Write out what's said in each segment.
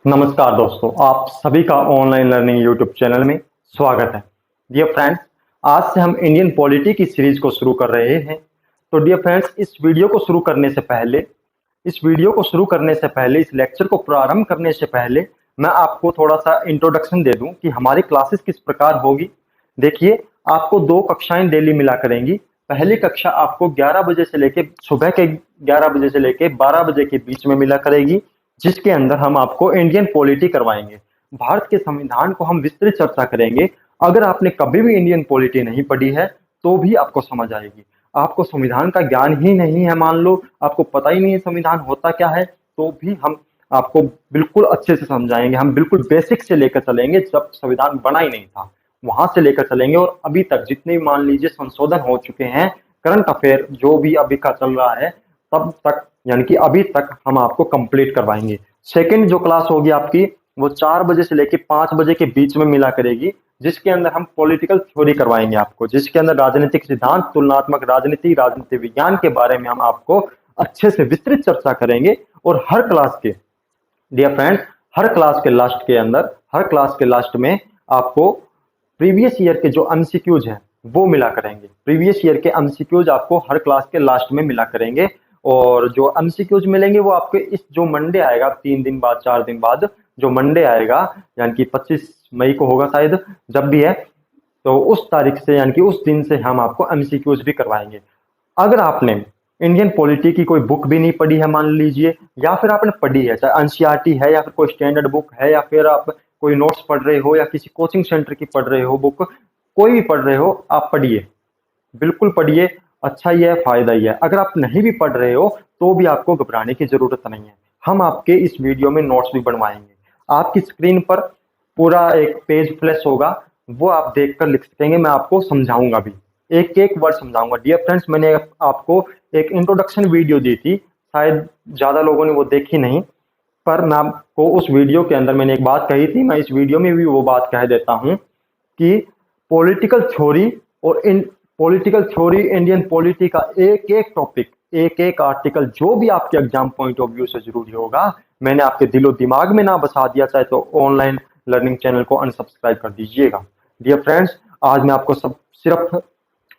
नमस्कार दोस्तों, आप सभी का ऑनलाइन लर्निंग यूट्यूब चैनल में स्वागत है। डियर फ्रेंड्स, आज से हम इंडियन पॉलिटी की सीरीज को शुरू कर रहे हैं। तो डियर फ्रेंड्स, इस लेक्चर को प्रारंभ करने से पहले मैं आपको थोड़ा सा इंट्रोडक्शन दे दूं कि हमारी क्लासेस किस प्रकार होगी। देखिए, आपको दो कक्षाएं डेली मिला करेंगी। पहली कक्षा आपको 11 बजे से लेके सुबह के 11 बजे से लेके 12 बजे के बीच में मिला करेगी, जिसके अंदर हम आपको इंडियन पॉलिटी करवाएंगे। भारत के संविधान को हम विस्तृत चर्चा करेंगे। अगर आपने कभी भी इंडियन पॉलिटी नहीं पढ़ी है तो भी आपको समझ आएगी। आपको संविधान का ज्ञान ही नहीं है, मान लो आपको पता ही नहीं है संविधान होता क्या है, तो भी हम आपको बिल्कुल अच्छे से समझाएंगे। हम बिल्कुल बेसिक से लेकर चलेंगे, जब संविधान बना ही नहीं था वहां से लेकर चलेंगे और अभी तक जितने भी मान लीजिए संशोधन हो चुके हैं, करंट अफेयर जो भी अभी का चल रहा है, तब तक यानी कि अभी तक हम आपको कंप्लीट करवाएंगे। सेकंड जो क्लास होगी आपकी, वो 4 बजे से लेके 5 बजे के बीच में मिला करेगी, जिसके अंदर हम पॉलिटिकल थ्योरी करवाएंगे आपको, जिसके अंदर राजनीतिक सिद्धांत, तुलनात्मक राजनीति, राजनीति विज्ञान के बारे में हम आपको अच्छे से विस्तृत चर्चा करेंगे। और हर क्लास के डियर फ्रेंड्स, हर क्लास के लास्ट में आपको प्रीवियस ईयर के जो एमसीक्यूज हैं वो मिला करेंगे। प्रीवियस ईयर के एमसीक्यूज आपको हर क्लास के लास्ट में मिला करेंगे। और जो एमसीक्यूज मिलेंगे वो आपके इस जो मंडे आएगा, 3 दिन बाद 4 दिन बाद जो मंडे आएगा, यानी कि 25 मई को होगा शायद, जब भी है, तो उस तारीख से यानी कि उस दिन से हम आपको एमसीक्यूज भी करवाएंगे। अगर आपने इंडियन पॉलिटी की कोई बुक भी नहीं पढ़ी है मान लीजिए, या फिर आपने पढ़ी है, चाहे एनसीईआरटी है या फिर कोई स्टैंडर्ड बुक है, या फिर आप कोई नोट्स पढ़ रहे हो या किसी कोचिंग सेंटर की पढ़ रहे हो बुक, कोई भी पढ़ रहे हो, आप पढ़िए, बिल्कुल पढ़िए। अच्छा ही है, फायदा ही है। अगर आप नहीं भी पढ़ रहे हो तो भी आपको घबराने की जरूरत नहीं है। हम आपके इस वीडियो में नोट्स भी बनवाएंगे। आपकी स्क्रीन पर पूरा एक पेज फ्लैश होगा, वो आप देखकर लिख सकेंगे। मैं आपको समझाऊंगा भी, एक एक वर्ड समझाऊंगा। डियर फ्रेंड्स, मैंने आपको एक इंट्रोडक्शन वीडियो दी थी, शायद ज्यादा लोगों ने वो देखी नहीं, पर मैं आपको उस वीडियो के अंदर मैंने एक बात कही थी, मैं इस वीडियो में भी वो बात कह देता हूं कि पॉलिटिकल थ्योरी और इन पॉलिटिकल थ्योरी, इंडियन पॉलिटी का एक एक टॉपिक, एक एक आर्टिकल जो भी आपके एग्जाम पॉइंट ऑफ व्यू से जरूरी होगा, मैंने आपके दिलो दिमाग में ना बसा दिया, चाहे तो ऑनलाइन लर्निंग चैनल को अनसब्सक्राइब कर दीजिएगा। डियर फ्रेंड्स, आज मैं आपको सब सिर्फ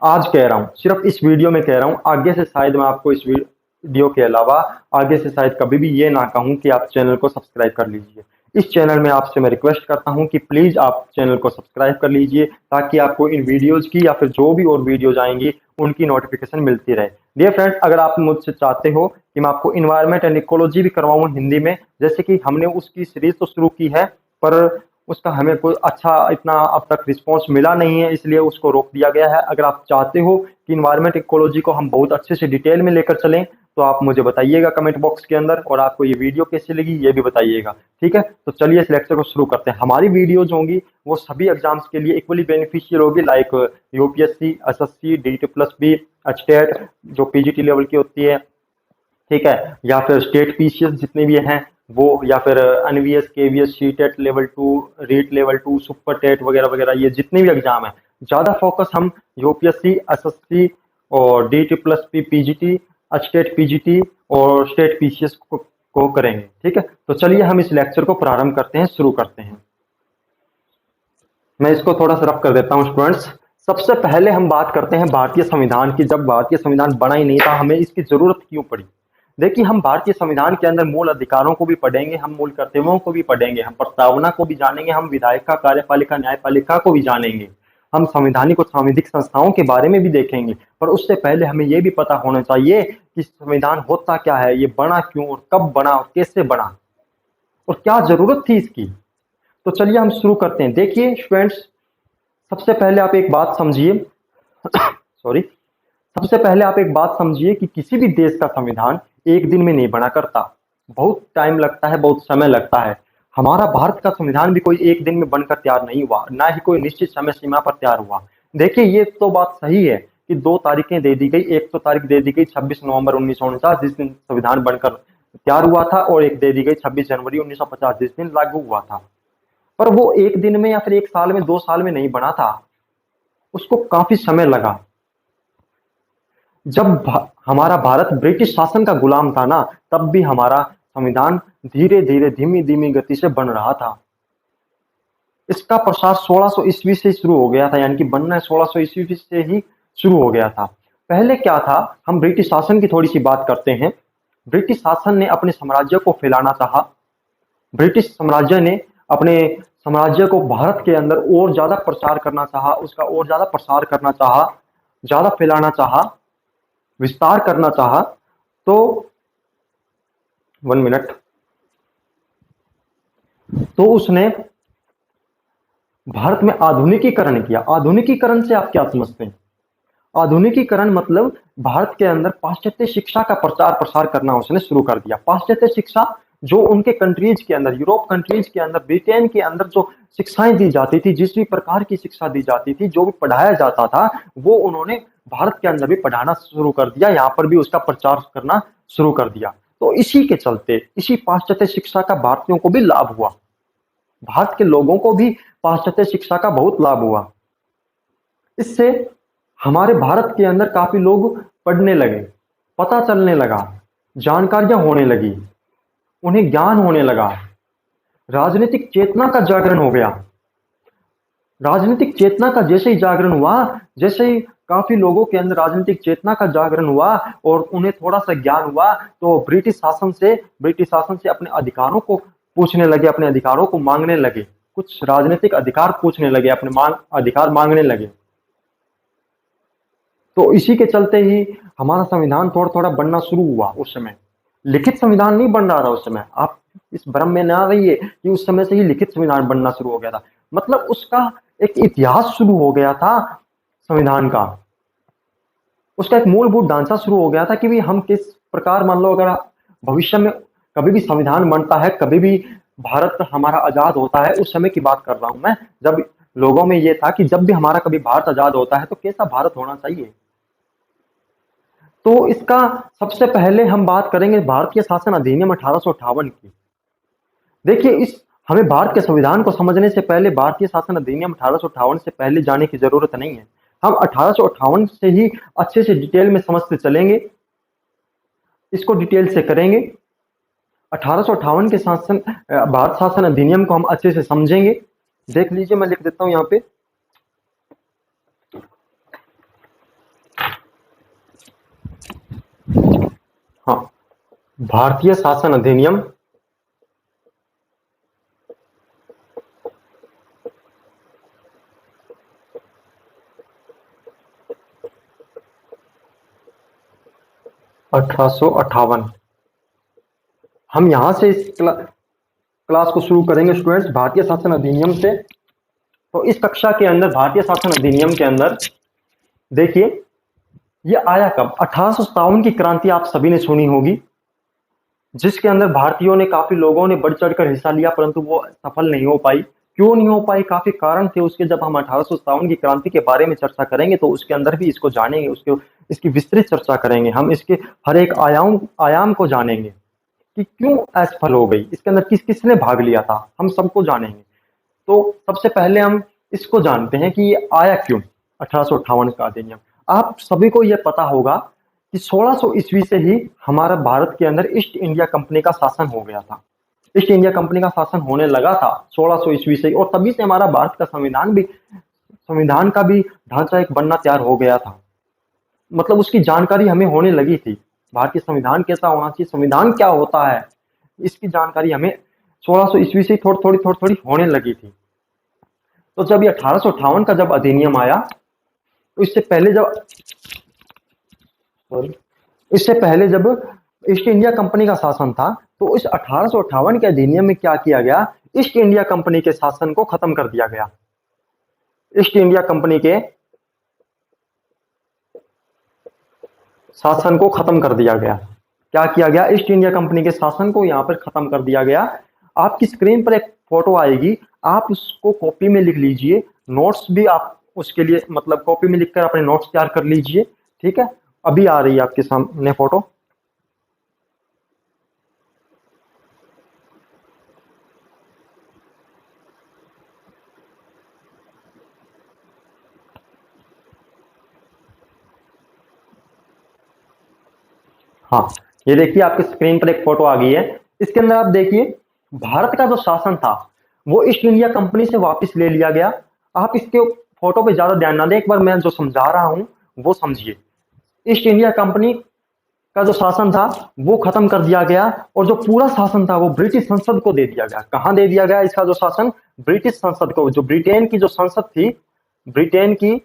आज कह रहा हूं, सिर्फ इस वीडियो में कह रहा हूं, आगे से शायद मैं आपको इस वीडियो के अलावा आगे से शायद कभी भी ये ना कहूं कि आप चैनल को सब्सक्राइब कर लीजिए। इस चैनल में आपसे मैं रिक्वेस्ट करता हूं कि प्लीज आप चैनल को सब्सक्राइब कर लीजिए, ताकि आपको इन वीडियोज की या फिर जो भी और वीडियोज आएंगी उनकी नोटिफिकेशन मिलती रहे। डियर फ्रेंड्स, अगर आप मुझसे चाहते हो कि मैं आपको इन्वायरमेंट एंड इकोलॉजी भी करवाऊं हिंदी में, जैसे कि हमने उसकी सीरीज तो शुरू की है, पर उसका हमें कोई अच्छा इतना अब तक रिस्पॉन्स मिला नहीं है, इसलिए उसको रोक दिया गया है। अगर आप चाहते हो कि इन्वायरमेंट इकोलॉजी को हम बहुत अच्छे से डिटेल में लेकर चलें, तो आप मुझे बताइएगा कमेंट बॉक्स के अंदर, और आपको ये वीडियो कैसी लगी ये भी बताइएगा। ठीक है, तो चलिए इस लेक्चर को शुरू करते हैं। हमारी वीडियोज होंगी वो सभी एग्जाम्स के लिए इक्वली बेनिफिशियल होगी, like UPSC, SSC, DT plus B, HTET जो पीजीटी लेवल की होती है, ठीक है, या फिर स्टेट पीसीएस जितने भी हैं वो, या फिर NVS, KVS, CTET level 2, REET level 2, super TET वगैरह वगैरह, ये जितने भी एग्जाम है, ज्यादा फोकस हम यूपीएससी, एसएससी और DT plus P, PGT, state PGT और स्टेट पीसीएस को करेंगे। ठीक है, तो चलिए हम इस लेक्चर को प्रारंभ करते हैं, शुरू करते हैं। मैं इसको थोड़ा सा रफ कर देता हूं स्टूडेंट्स। सबसे पहले हम बात करते हैं भारतीय संविधान की। जब भारतीय संविधान बना ही नहीं था, हमें इसकी जरूरत क्यों पड़ी। देखिए, हम भारतीय संविधान के अंदर मूल अधिकारों को भी पढ़ेंगे, हम मूल कर्तव्यों को भी पढ़ेंगे, हम प्रस्तावना को भी जानेंगे, हम विधायिका, कार्यपालिका, न्यायपालिका को भी जानेंगे, हम संवैधानिक और सांविधिक संस्थाओं के बारे में भी देखेंगे। पर उससे पहले हमें यह भी पता होना चाहिए कि संविधान होता क्या है, ये बना क्यों और कब बना और कैसे बना और क्या जरूरत थी इसकी। तो चलिए हम शुरू करते हैं। देखिए स्टूडेंट्स, सबसे पहले आप एक बात समझिए सॉरी सबसे पहले आप एक बात समझिए कि किसी भी देश का संविधान एक दिन में नहीं बना करता, बहुत टाइम लगता है, बहुत समय लगता है। हमारा भारत का संविधान भी कोई एक दिन में बनकर तैयार नहीं हुआ, ना ही कोई निश्चित समय सीमा पर तैयार हुआ। देखिए, ये तो बात सही है कि दो तारीखें दे दी गई, एक तो तारीख दे दी गई 26 नवंबर 1949 जिस दिन संविधान बनकर तैयार हुआ था, और एक दे दी गई 26 जनवरी 1950 जिस दिन लागू हुआ था। पर वो एक दिन में या फिर एक साल में, 2 साल में नहीं बना था, उसको काफी समय लगा। जब हमारा भारत ब्रिटिश शासन का गुलाम था ना, तब भी हमारा संविधान धीरे धीरे धीमी धीमी गति से बन रहा था। इसका प्रसार 1600 ईस्वी से शुरू हो गया था, यानी कि बनना 1600 ईस्वी से ही शुरू हो गया था। पहले क्या था, हम ब्रिटिश शासन की थोड़ी सी बात करते हैं। ब्रिटिश शासन ने अपने साम्राज्य को फैलाना चाहा। ब्रिटिश साम्राज्य ने अपने साम्राज्य को भारत के अंदर और ज्यादा प्रचार करना चाहा, उसका और ज्यादा प्रसार करना चाहा, ज्यादा फैलाना चाहा, विस्तार करना चाहा। तो 1 मिनट। तो उसने भारत में आधुनिकीकरण किया। आधुनिकीकरण से आप क्या समझते हैं? आधुनिकीकरण मतलब भारत के अंदर पाश्चात्य शिक्षा का प्रचार प्रसार करना उसने शुरू कर दिया। पाश्चात्य शिक्षा जो उनके कंट्रीज के अंदर, यूरोप कंट्रीज के अंदर, ब्रिटेन के अंदर जो शिक्षाएं दी जाती थी, जिस भी प्रकार की शिक्षा दी जाती थी, जो भी पढ़ाया जाता था, वो उन्होंने भारत के अंदर भी पढ़ाना शुरू कर दिया, यहाँ पर भी उसका प्रचार करना शुरू कर दिया। तो इसी के चलते, इसी पाश्चात्य शिक्षा का भारतीयों को भी लाभ हुआ। भारत के लोगों को भी पाश्चात्य शिक्षा का बहुत लाभ हुआ। इससे हमारे भारत के अंदर काफी लोग पढ़ने लगे, पता चलने लगा, जानकारियां होने लगी, उन्हें ज्ञान होने लगा, राजनीतिक चेतना का जागरण हो गया। राजनीतिक चेतना का जैसे ही जागरण हुआ, जैसे ही काफी लोगों के अंदर राजनीतिक चेतना का जागरण हुआ और उन्हें थोड़ा सा ज्ञान हुआ, तो ब्रिटिश शासन से अपने अधिकारों को पूछने लगे, अपने अधिकारों को मांगने लगे, कुछ राजनीतिक अधिकार पूछने लगे, अपने अधिकार मांगने लगे। तो इसी के चलते ही हमारा संविधान थोड़ा थोड़ा बनना शुरू हुआ। उस समय लिखित संविधान नहीं बन रहा था। उस समय आप इस भ्रम में ना रहिए कि उस समय से ही लिखित संविधान बनना शुरू हो गया था। मतलब उसका एक इतिहास शुरू हो गया था संविधान का। उसका एक मूलभूत ढांचा शुरू हो गया था कि भी हम किस प्रकार, मान लो अगर भविष्य में कभी भी संविधान बनता है, कभी भी भारत हमारा आजाद होता है, उस समय की बात कर रहा हूं मैं, जब लोगों में ये था कि जब भी हमारा कभी भारत आजाद होता है तो कैसा भारत होना चाहिए। तो इसका सबसे पहले हम बात करेंगे भारतीय शासन अधिनियम 1858 की। देखिए, इस हमें भारत के संविधान को समझने से पहले भारतीय शासन अधिनियम 1858 से पहले जाने की जरूरत नहीं है। हम 1858 से ही अच्छे से डिटेल में समझते चलेंगे, इसको डिटेल से करेंगे। 1858 के भारत शासन अधिनियम को हम अच्छे से समझेंगे। देख लीजिए, मैं लिख देता हूं यहाँ पे। हाँ, भारतीय शासन अधिनियम 1858। हम यहां से इस क्लास को शुरू करेंगे स्टूडेंट्स, भारतीय शासन अधिनियम से। तो इस कक्षा के अंदर भारतीय शासन अधिनियम के अंदर देखिए, ये आया कब? 1857 की क्रांति आप सभी ने सुनी होगी, जिसके अंदर भारतीयों ने, काफी लोगों ने बढ़ चढ़कर हिस्सा लिया, परंतु वो सफल नहीं हो पाई। क्यों नहीं हो पाई? काफी कारण थे उसके। जब हम 1857 की क्रांति के बारे में चर्चा करेंगे तो उसके अंदर भी इसको जानेंगे, उसके इसकी विस्तृत चर्चा करेंगे। हम इसके हर एक आयाम को जानेंगे कि क्यों असफल हो गई, इसके अंदर किस किसने भाग लिया था, हम सबको जानेंगे। तो सबसे पहले हम इसको जानते हैं कि ये आया क्यों 1858 का अधिनियम। आप सभी को यह पता होगा कि 1600 ईस्वी से ही हमारा भारत के अंदर ईस्ट इंडिया कंपनी का शासन हो गया था। ईस्ट इंडिया कंपनी का शासन होने लगा था 1600 ईस्वी से ही, और तभी से हमारा भारत का संविधान का भी ढांचा एक बनना तैयार हो गया था। मतलब उसकी जानकारी हमें होने लगी थी, भारतीय संविधान कैसा होना चाहिए, संविधान क्या होता है, इसकी जानकारी हमें 1600 ईस्वी से थोड़ी थोड़ी होने लगी थी। तो जब ये 1858 का जब अधिनियम आया, तो इससे पहले जब ईस्ट इंडिया कंपनी का शासन था, तो इस 1858 के अधिनियम में क्या किया गया? ईस्ट इंडिया कंपनी के शासन को खत्म कर दिया गया। ईस्ट इंडिया कंपनी के शासन को खत्म कर दिया गया। क्या किया गया? ईस्ट इंडिया कंपनी के शासन को यहां पर खत्म कर दिया गया। आपकी स्क्रीन पर एक फोटो आएगी, आप उसको कॉपी में लिख लीजिए। नोट्स भी आप उसके लिए, मतलब कॉपी में लिखकर अपने नोट्स तैयार कर लीजिए। ठीक है, अभी आ रही है आपके सामने फोटो। हाँ, ये देखिए आपकी स्क्रीन पर एक फोटो आ गई है। इसके अंदर आप देखिए भारत का जो शासन था वो ईस्ट इंडिया कंपनी से वापस ले लिया गया। आप इसके फोटो पे ज्यादा ध्यान ना दें, एक बार मैं जो समझा रहा हूं वो समझिए। ईस्ट इंडिया कंपनी का जो शासन था वो खत्म कर दिया गया और जो पूरा शासन था वो ब्रिटिश संसद को दे दिया गया। कहां दे दिया गया इसका जो शासन? ब्रिटिश संसद को। जो ब्रिटेन की जो संसद थी, ब्रिटेन की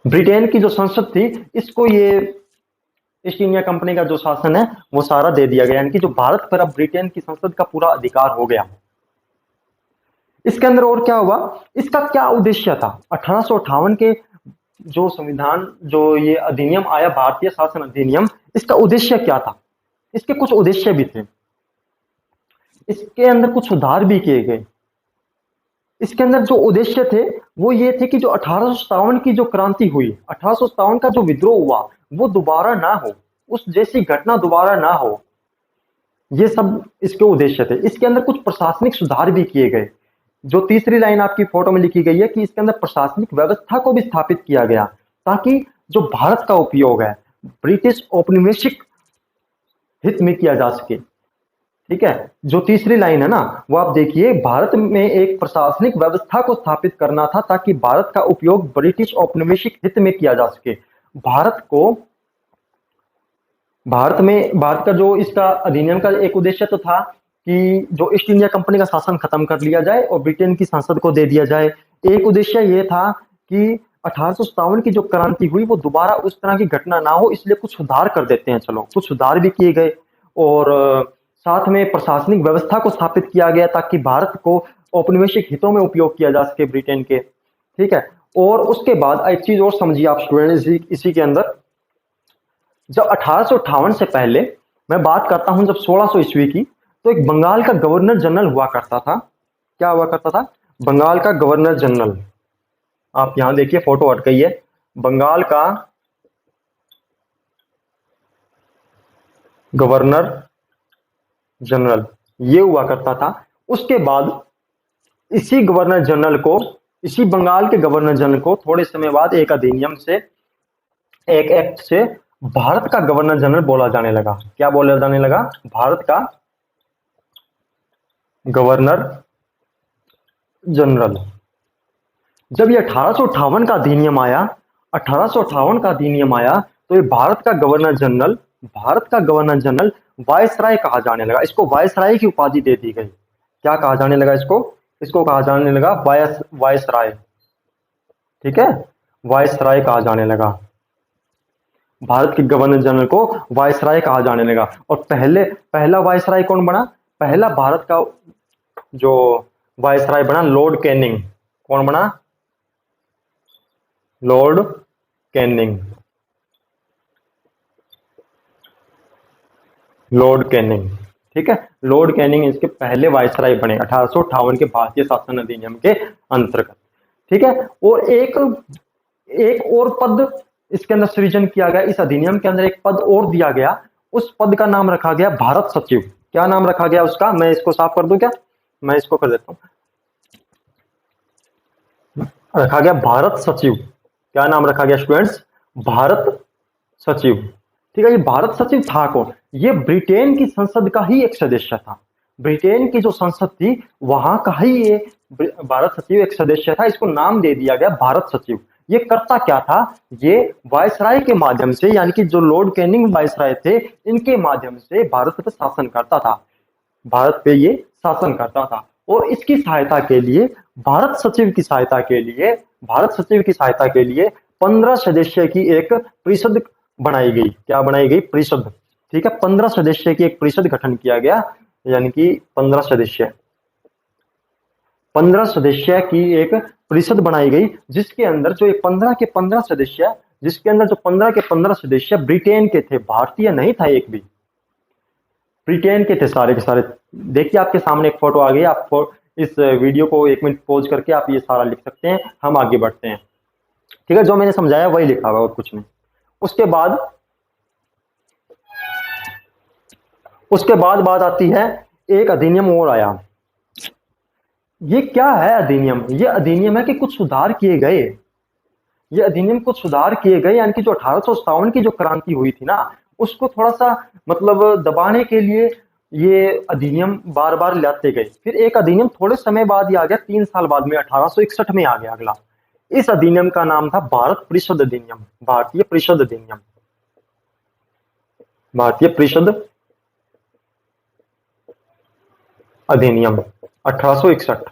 ब्रिटेन की जो संसद थी, इसको ये ईस्ट इंडिया कंपनी का जो शासन है वो सारा दे दिया गया, यानी कि जो भारत पर अब ब्रिटेन की संसद का पूरा अधिकार हो गया। इसके अंदर और क्या हुआ, इसका क्या उद्देश्य था? 1858 के जो संविधान, जो ये अधिनियम आया, भारतीय शासन अधिनियम, इसका उद्देश्य क्या था? इसके कुछ उद्देश्य भी थे, इसके अंदर कुछ सुधार भी किए गए। इसके अंदर जो उद्देश्य थे वो ये थे कि जो 1857 की जो क्रांति हुई, 1857 का जो विद्रोह हुआ, वो दोबारा ना हो, उस जैसी घटना दोबारा ना हो। ये सब इसके उद्देश्य थे। इसके अंदर कुछ प्रशासनिक सुधार भी किए गए। जो तीसरी लाइन आपकी फोटो में लिखी गई है कि इसके अंदर प्रशासनिक व्यवस्था को भी स्थापित किया गया, ताकि जो भारत का उपयोग है ब्रिटिश औपनिवेशिक हित में किया जा सके। ठीक है, जो तीसरी लाइन है ना वो आप देखिए, भारत में एक प्रशासनिक व्यवस्था को स्थापित करना था ताकि भारत का उपयोग ब्रिटिश औपनिवेशिक हित में किया जा सके। भारत का जो इसका अधिनियम का एक उद्देश्य तो था कि जो ईस्ट इंडिया कंपनी का शासन खत्म कर लिया जाए और ब्रिटेन की संसद को दे दिया जाए। एक उद्देश्य ये था कि 1857 की जो क्रांति हुई वो दोबारा उस तरह की घटना ना हो, इसलिए कुछ सुधार कर देते हैं। चलो, कुछ सुधार भी किए गए और साथ में प्रशासनिक व्यवस्था को स्थापित किया गया ताकि भारत को औपनिवेशिक हितों में उपयोग किया जा सके ब्रिटेन के। ठीक है, और उसके बाद एक चीज और समझिए आप स्टूडेंट, इसी के अंदर जब 1858 से पहले मैं बात करता हूं, जब 1600 ईस्वी की, तो एक बंगाल का गवर्नर जनरल हुआ करता था। क्या हुआ करता था? बंगाल का गवर्नर जनरल। आप यहां देखिए, फोटो हट गई है। बंगाल का गवर्नर जनरल ये हुआ करता था। उसके बाद इसी गवर्नर जनरल को, इसी बंगाल के गवर्नर जनरल को थोड़े समय बाद एक अधिनियम से, एक एक्ट से भारत का गवर्नर जनरल बोला जाने लगा। क्या बोला जाने लगा? भारत का गवर्नर जनरल। जब ये 1858 का अधिनियम आया, 1858 का अधिनियम आया, तो ये भारत का गवर्नर जनरल, भारत का गवर्नर जनरल वायसराय कहा जाने लगा। इसको वायसराय की उपाधि दे दी गई। क्या कहा जाने लगा इसको? इसको कहा जाने लगा वायसराय। ठीक है, वायसराय कहा जाने लगा। भारत के गवर्नर जनरल को वायसराय कहा जाने लगा। और पहला वायसराय कौन बना? पहला भारत का जो वायसराय बना, लॉर्ड कैनिंग। कौन बना? Lord Canning. Lord Canning. ठीक है, लॉर्ड कैनिंग इसके पहले वायसराय बने 1858 के भारतीय शासन अधिनियम के अंतर्गत। ठीक है, और एक और पद इसके अंदर सृजन किया गया। इस अधिनियम के अंदर एक पद और दिया गया, उस पद का नाम रखा गया भारत सचिव। क्या नाम रखा गया उसका? मैं इसको साफ कर दूं क्या? मैं इसको कर देता हूं, रखा गया भारत सचिव। क्या नाम रखा गया स्टूडेंट्स? भारत सचिव। ठीक है, ये भारत सचिव था कौन? ये ब्रिटेन की संसद का ही एक सदस्य था। ब्रिटेन की जो संसद थी वहां का ही ये भारत सचिव एक सदस्य था। इसको नाम दे दिया गया भारत सचिव। ये करता क्या था? ये वायसराय के माध्यम से, यानी कि जो लॉर्ड कैनिंग वायसराय थे, इनके माध्यम से भारत पर शासन करता था। भारत पे ये शासन करता था। और इसकी सहायता के लिए, भारत सचिव की सहायता के लिए, भारत सचिव की सहायता के लिए 15 सदस्य की एक परिषद बनाई गई। क्या बनाई गई? परिषद। ठीक है, 15 सदस्य की एक परिषद गठन किया गया, यानी कि 15 सदस्य की एक परिषद बनाई गई, जिसके अंदर जो 15 के 15 सदस्य, जिसके अंदर जो 15 के 15 सदस्य ब्रिटेन के थे, भारतीय नहीं था एक भी, ब्रिटेन के थे सारे के सारे। देखिए आपके सामने एक फोटो आ गई। आप इस वीडियो को 1 मिनट पॉज करके आप ये सारा लिख सकते हैं। हम आगे बढ़ते हैं। ठीक है, जो मैंने समझाया वही लिखा हुआ और कुछ नहीं। उसके बाद बात आती है, एक अधिनियम और आया। ये क्या है अधिनियम? ये अधिनियम है कि कुछ सुधार किए गए। ये अधिनियम कुछ सुधार किए गए, यानी कि जो 1857 की जो क्रांति हुई थी ना, उसको थोड़ा सा मतलब दबाने के लिए ये अधिनियम बार बार लाते गए। फिर एक अधिनियम थोड़े समय बाद ही आ गया, 3 साल बाद में 1861 में आ गया अगला। इस अधिनियम का नाम था भारत परिषद अधिनियम, भारतीय परिषद अधिनियम, भारतीय परिषद अधिनियम 1861,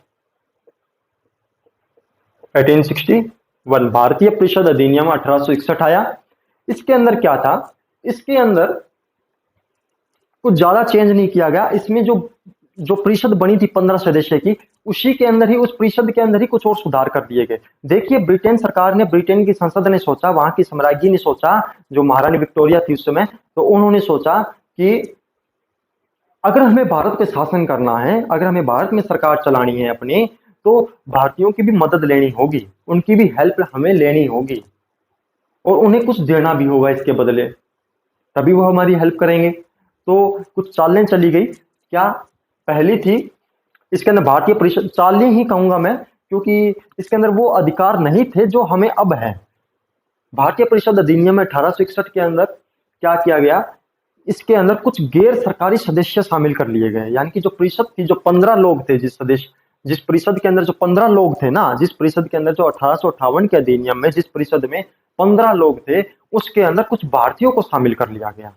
1861 भारतीय परिषद अधिनियम 1861 आया। इसके अंदर क्या था, इसके अंदर कुछ ज्यादा चेंज नहीं किया गया। इसमें जो जो परिषद बनी थी 15 सदस्य की, उसी के अंदर ही, उस परिषद के अंदर ही कुछ और सुधार कर दिए गए। देखिए ब्रिटेन सरकार ने, ब्रिटेन की संसद ने सोचा, वहां की साम्राज्ञी ने सोचा, जो महारानी विक्टोरिया थी उस समय, तो उन्होंने सोचा कि अगर हमें भारत पे शासन करना है, अगर हमें भारत में सरकार चलानी है अपनी, तो भारतीयों की भी मदद लेनी होगी, उनकी भी हेल्प हमें लेनी होगी और उन्हें कुछ देना भी होगा इसके बदले, तभी वो हमारी हेल्प करेंगे। तो कुछ चालें चली गई। क्या पहली थी, इसके अंदर भारतीय परिषद, चालें ही कहूंगा मैं, क्योंकि इसके अंदर वो अधिकार नहीं थे जो हमें अब है। भारतीय परिषद अधिनियम में 1861 के अंदर क्या किया गया, इसके अंदर कुछ गैर सरकारी सदस्य शामिल कर लिए गए। यानी कि जो परिषद थी, जो 15 लोग थे, जिस सदस्य, जिस परिषद के अंदर जो 15 लोग थे ना, जिस परिषद के अंदर जो 1858 के अधिनियम में जिस परिषद में 15 लोग थे, उसके अंदर कुछ भारतीयों को शामिल कर लिया गया।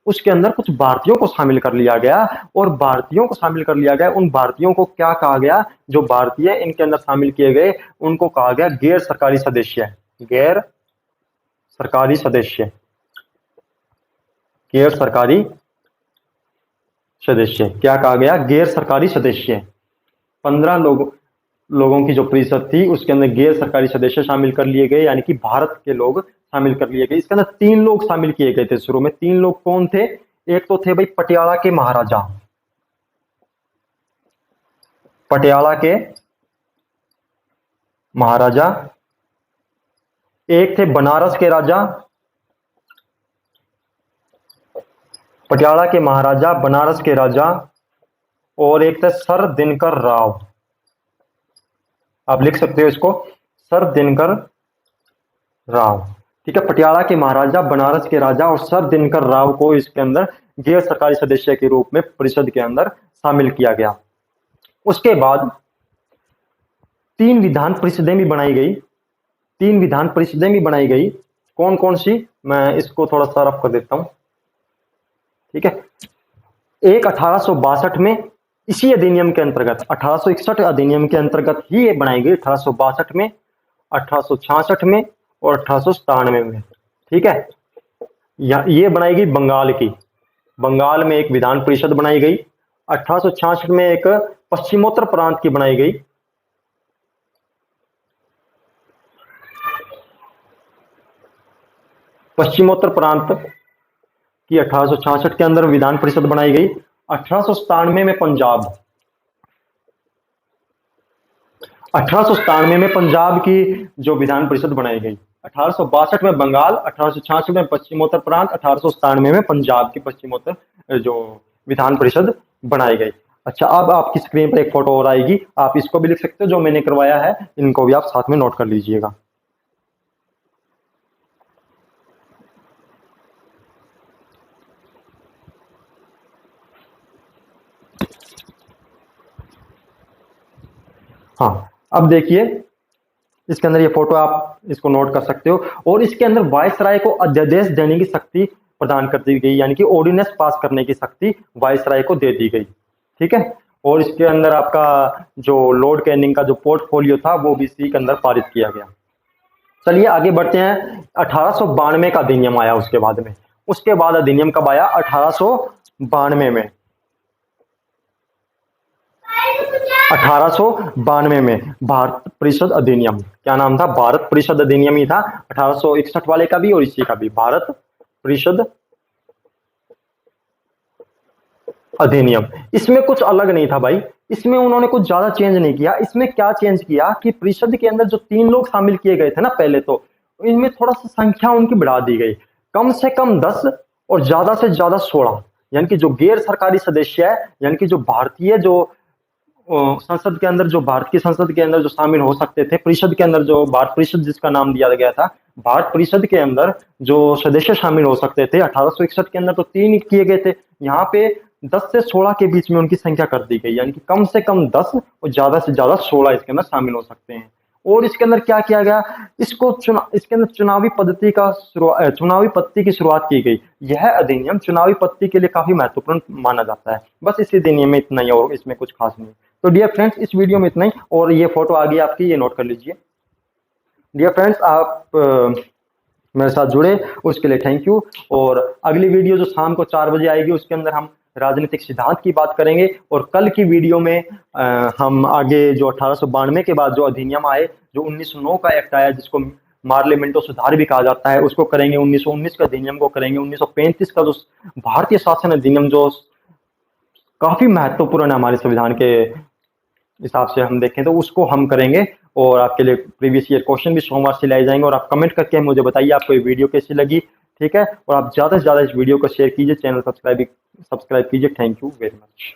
उसके अंदर कुछ भारतीयों को शामिल कर लिया गया, और भारतीयों को शामिल कर लिया गया। उन भारतीयों को क्या कहा गया, जो भारतीय इनके अंदर शामिल किए गए, उनको कहा गया गैर सरकारी सदस्य। गैर सरकारी सदस्य, गैर सरकारी सदस्य, क्या कहा गया, गैर सरकारी सदस्य। 15 लोगों की जो परिषद थी, उसके अंदर गैर सरकारी सदस्य शामिल कर लिए गए, यानी कि भारत के लोग शामिल कर लिए गए। इसके अंदर 3 लोग शामिल किए गए थे शुरू में। 3 लोग कौन थे, एक तो थे भाई पटियाला के महाराजा, पटियाला के महाराजा, एक थे बनारस के राजा, पटियाला के महाराजा, बनारस के राजा, और एक थे सर दिनकर राव। आप लिख सकते हो इसको, सर दिनकर राव। ठीक है, पटियाला के महाराजा, बनारस के राजा और सर दिनकर राव को इसके अंदर गैर सरकारी सदस्य के रूप में परिषद के अंदर शामिल किया गया। उसके बाद 3 विधान परिषदें भी बनाई गई, 3 विधान परिषदें भी बनाई गई। कौन कौन सी, मैं इसको थोड़ा सा रफ कर देता हूं। ठीक है, एक 1862 में, इसी अधिनियम के अंतर्गत, 1861 अधिनियम के अंतर्गत ही ये बनाई गई, 1862 में, 1866 में और 1897 में। ठीक है, ये बनाई गई बंगाल की, बंगाल में एक विधान परिषद बनाई गई। 1866 में एक पश्चिमोत्तर प्रांत की बनाई गई। पश्चिमोत्तर प्रांत की 1866 के अंदर विधान परिषद बनाई गई। 1897 में पंजाब, 1897 में पंजाब की जो विधान परिषद बनाई गई। 1862 में बंगाल, 1866 में पश्चिमोत्तर प्रांत, 1897 में पंजाब की पश्चिमोत्तर जो विधान परिषद बनाई गई। अच्छा, अब आपकी स्क्रीन पर एक फोटो और आएगी, आप इसको भी लिख सकते हो, जो मैंने करवाया है, इनको भी आप साथ में नोट कर लीजिएगा। हाँ, अब देखिए इसके अंदर ये फोटो, आप इसको नोट कर सकते हो। और इसके अंदर वायसराय को अध्यादेश देने की शक्ति प्रदान कर दी गई, यानी कि ऑर्डिनेंस पास करने की शक्ति वायसराय को दे दी गई। ठीक है, और इसके अंदर आपका जो लॉर्ड कैनिंग का जो पोर्टफोलियो था, वो भी इसी के अंदर पारित किया गया। चलिए आगे बढ़ते हैं। 1892 का अधिनियम आया उसके बाद में। उसके बाद अधिनियम कब आया, 1892 में। 1892 में भारत परिषद अधिनियम, क्या नाम था, भारत परिषद अधिनियम ही था। 1861 वाले का भी और इसी का भी, भारत परिषद अधिनियम। इसमें कुछ अलग नहीं था भाई, इसमें उन्होंने कुछ ज्यादा चेंज नहीं किया। इसमें क्या चेंज किया कि परिषद के अंदर जो 3 लोग शामिल किए गए थे ना पहले, तो इनमें थोड़ा सा संख्या उनकी बढ़ा दी गई, कम से कम 10 और ज्यादा से ज्यादा 16। यानी कि जो गैर सरकारी सदस्य है, यानी कि जो भारतीय जो संसद के अंदर, जो भारत की संसद के अंदर जो शामिल हो सकते थे, परिषद के अंदर जो भारत परिषद जिसका नाम दिया गया था, भारत परिषद के अंदर जो सदस्य शामिल हो सकते थे 1861 के अंदर तो 3 किए गए थे। यहाँ पे 10 से 16 के बीच में उनकी संख्या कर दी गई, यानी कि कम से कम 10 और ज्यादा से ज्यादा 16 इसके अंदर शामिल हो सकते हैं। और इसके अंदर क्या किया गया, इसके अंदर चुनावी पद्धति की शुरुआत की गई। यह अधिनियम चुनावी पद्धति के लिए काफी महत्वपूर्ण माना जाता है। बस इस अधिनियम में इतना ही और इसमें कुछ खास नहीं। तो डियर फ्रेंड्स, इस वीडियो में इतना ही। और ये फोटो आ गई आपकी, ये नोट कर लीजिए। डियर फ्रेंड्स, आप मेरे साथ जुड़े उसके लिए थैंक यू। और अगली वीडियो जो शाम को 4 बजे आएगी उसके अंदर हम राजनीतिक सिद्धांत की बात करेंगे। और कल की वीडियो में हम आगे जो 1892 के बाद जो अधिनियम आए, जो 1909 का एक्ट आया जिसको मार्लियामेंटो सुधार भी कहा जाता है, उसको करेंगे। 1919 का अधिनियम को करेंगे। 1935 का जो भारतीय शासन अधिनियम जो काफी महत्वपूर्ण है हमारे संविधान के हिसाब से हम देखें तो उसको हम करेंगे। और आपके लिए प्रीवियस ईयर क्वेश्चन भी सोमवार से लाए जाएंगे। और आप कमेंट करके मुझे बताइए आपको ये वीडियो कैसी लगी, ठीक है। और आप ज्यादा से ज्यादा इस वीडियो को शेयर कीजिए, चैनल सब्सक्राइब कीजिए। Thank you very much.